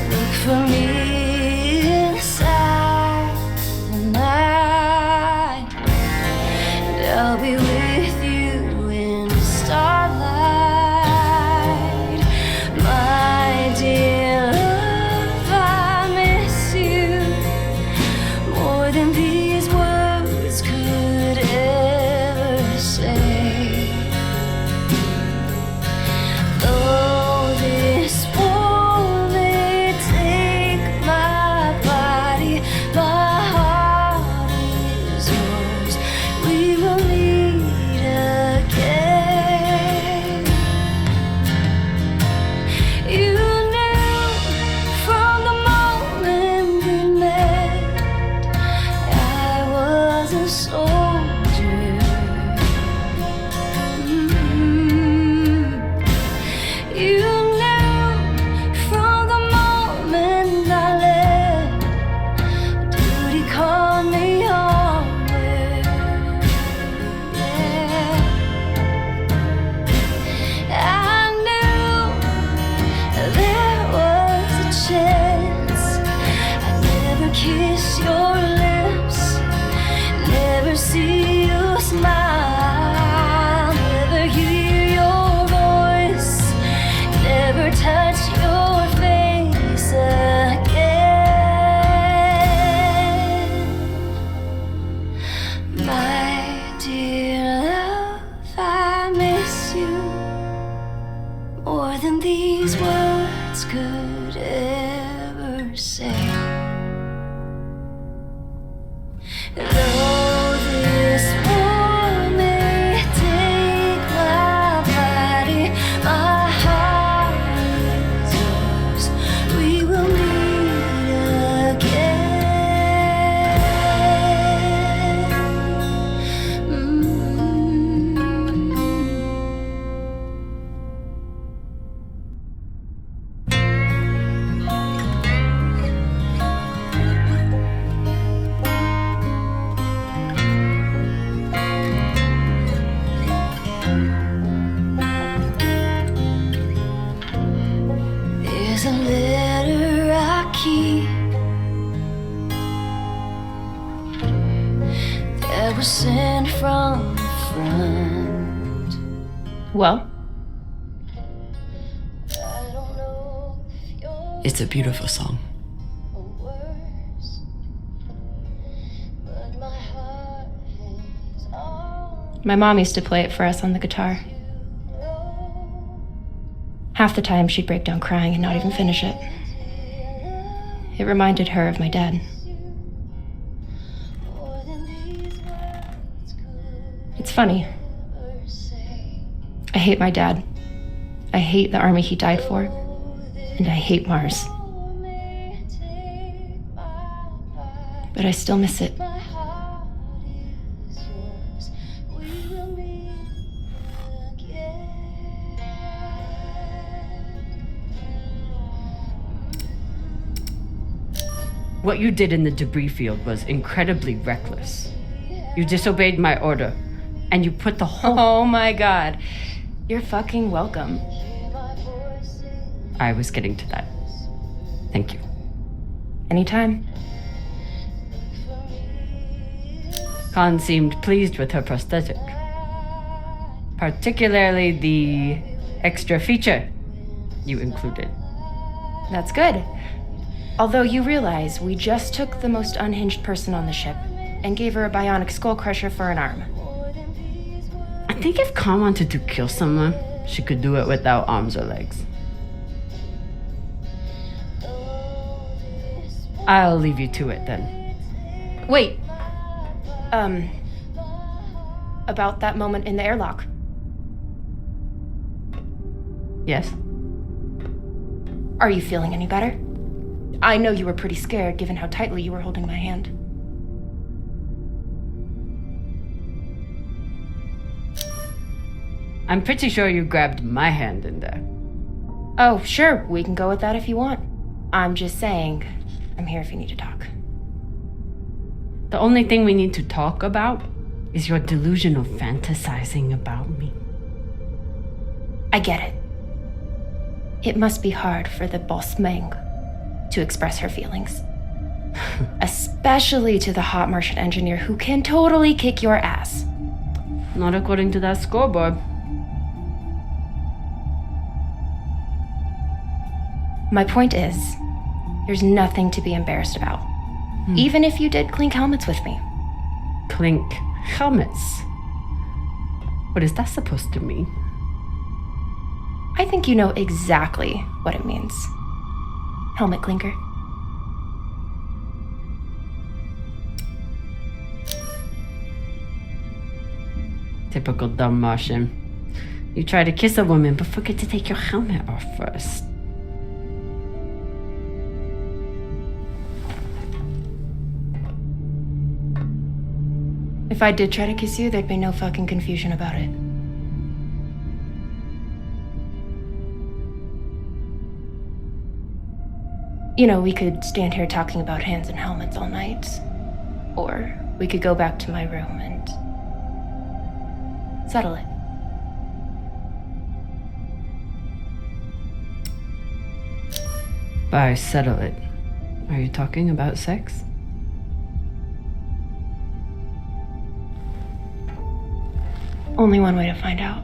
Look for me inside the night, and I'll be with you in the starlight, my dear. Well, It's a beautiful song. my mom used to play it for us on the guitar. Half the time, she'd break down crying and not even finish it. It reminded her of my dad. It's funny. I hate my dad. I hate the army he died for. And I hate Mars. But I still miss it. What you did in the debris field was incredibly reckless. You disobeyed my order, and you put the whole... Oh my god. You're fucking welcome. I was getting to that. Thank you. Anytime. Khan seemed pleased with her prosthetic. Particularly the extra feature you included. That's good. Although you realize we just took the most unhinged person on the ship and gave her a bionic skull crusher for an arm. I think if Khan wanted to kill someone, she could do it without arms or legs. I'll leave you to it then. Wait. About that moment in the airlock. Yes? Are you feeling any better? I know you were pretty scared given how tightly you were holding my hand. I'm pretty sure you grabbed my hand in there. Oh, sure, we can go with that if you want. I'm just saying, I'm here if you need to talk. The only thing we need to talk about is your delusion of fantasizing about me. I get it. It must be hard for the boss Meng to express her feelings. Especially to the hot Martian engineer who can totally kick your ass. Not according to that scoreboard. My point is, there's nothing to be embarrassed about. Even if you did clink helmets with me. Clink helmets? What is that supposed to mean? I think you know exactly what it means. Helmet clinker. Typical dumb Martian. You try to kiss a woman, but forget to take your helmet off first. If I did try to kiss you, there'd be no fucking confusion about it. You know, we could stand here talking about hands and helmets all night. Or we could go back to my room and settle it. By settle it, are you talking about sex? Only one way to find out.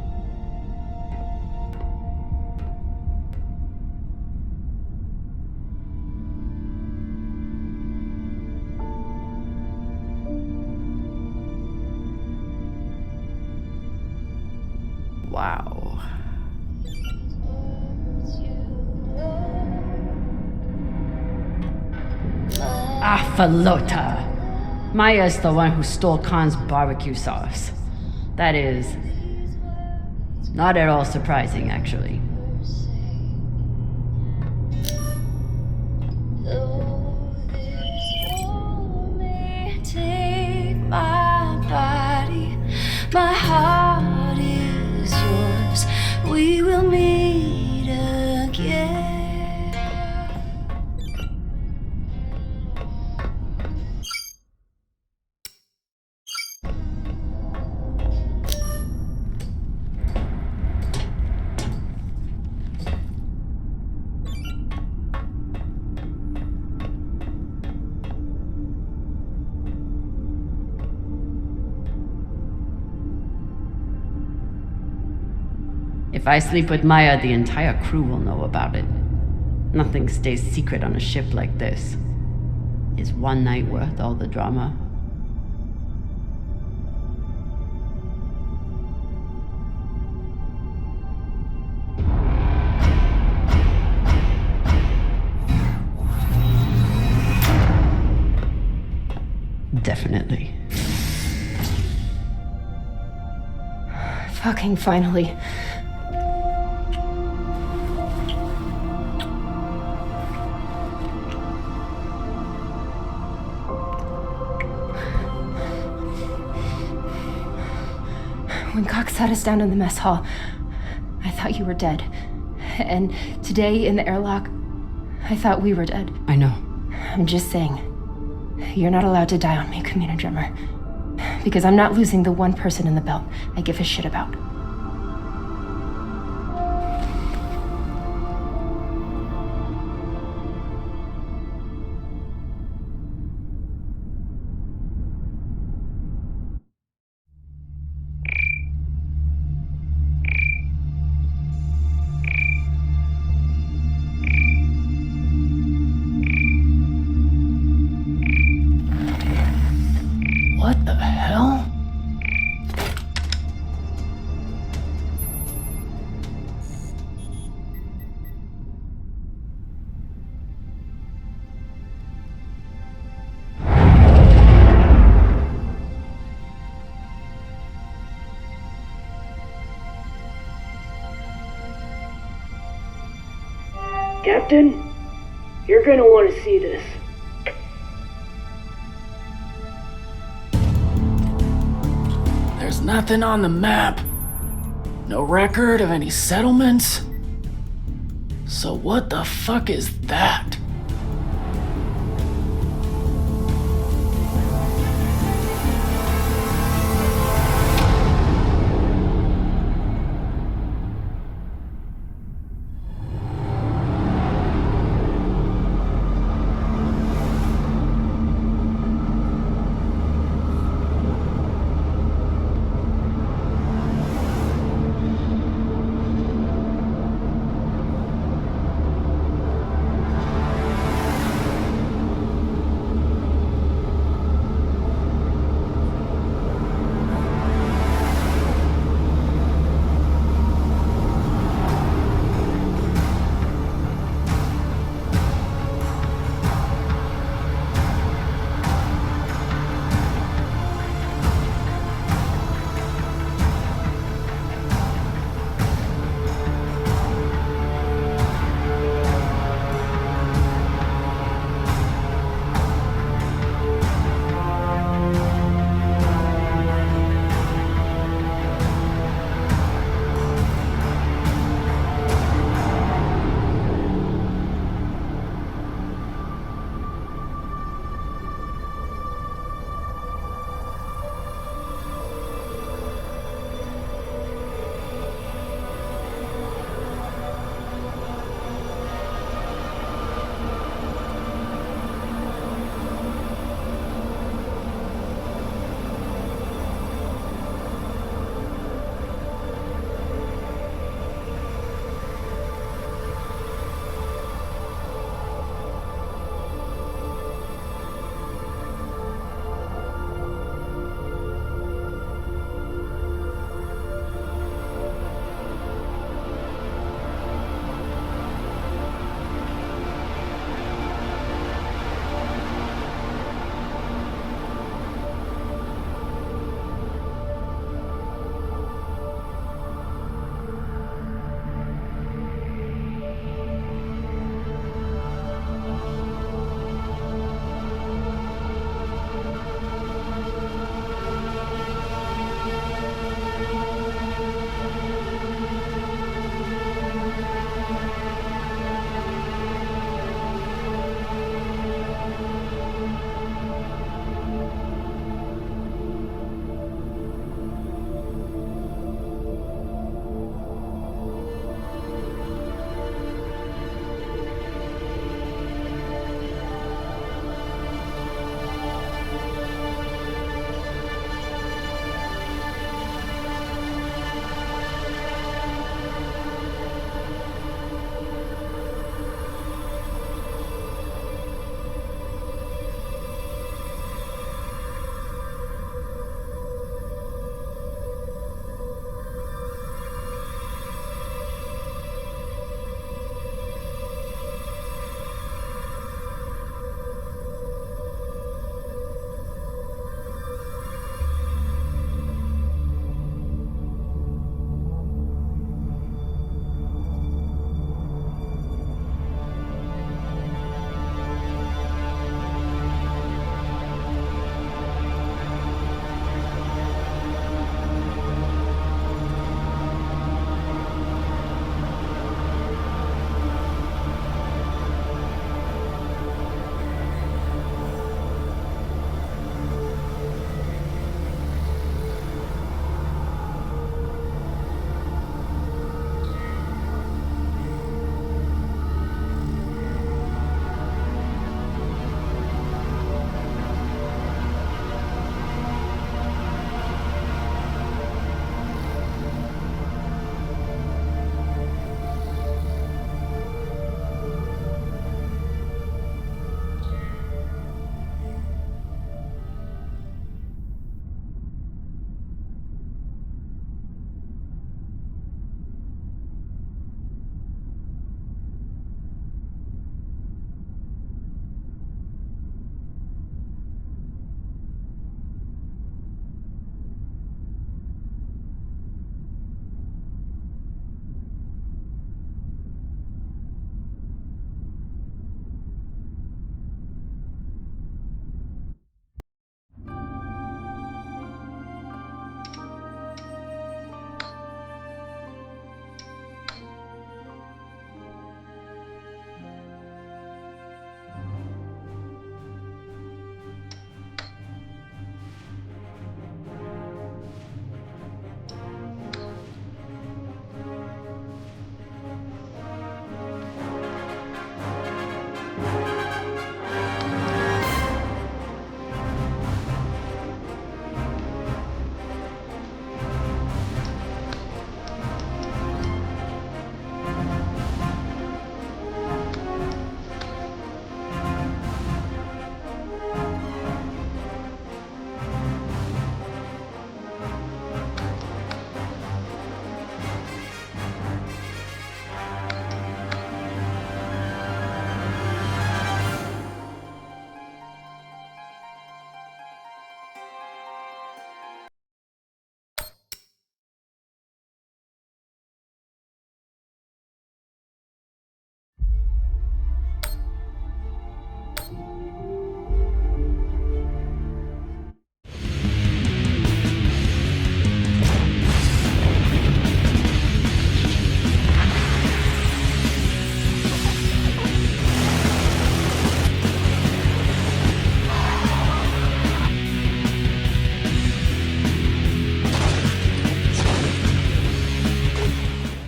Wow. Afalota. Maya's the one who stole Khan's barbecue sauce. That is not at all surprising, actually. Take my body, my heart is yours. We will meet again. If I sleep with Maya, the entire crew will know about it. Nothing stays secret on a ship like this. Is one night worth all the drama? Definitely. Fucking finally. When Cox sat us down in the mess hall, I thought you were dead. And today in the airlock, I thought we were dead. I know. I'm just saying, you're not allowed to die on me, Kamina Drummer. Because I'm not losing the one person in the belt I give a shit about. What the hell? Captain, you're gonna want to see this. There's nothing on the map. No record of any settlements. So what the fuck is that?